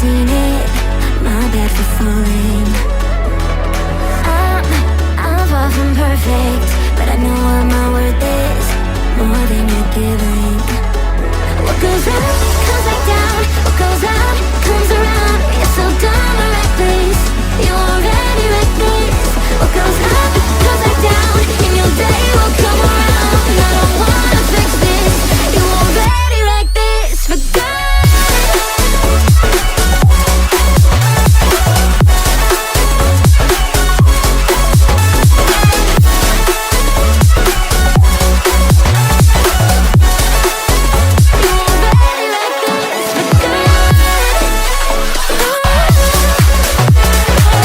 seen it, my bad for falling. I'm far from perfect, but I know what my worth is, more than you're giving. What goes up, comes back down. What goes out, comes around. You're so dumb or reckless, you already reckless. What goes up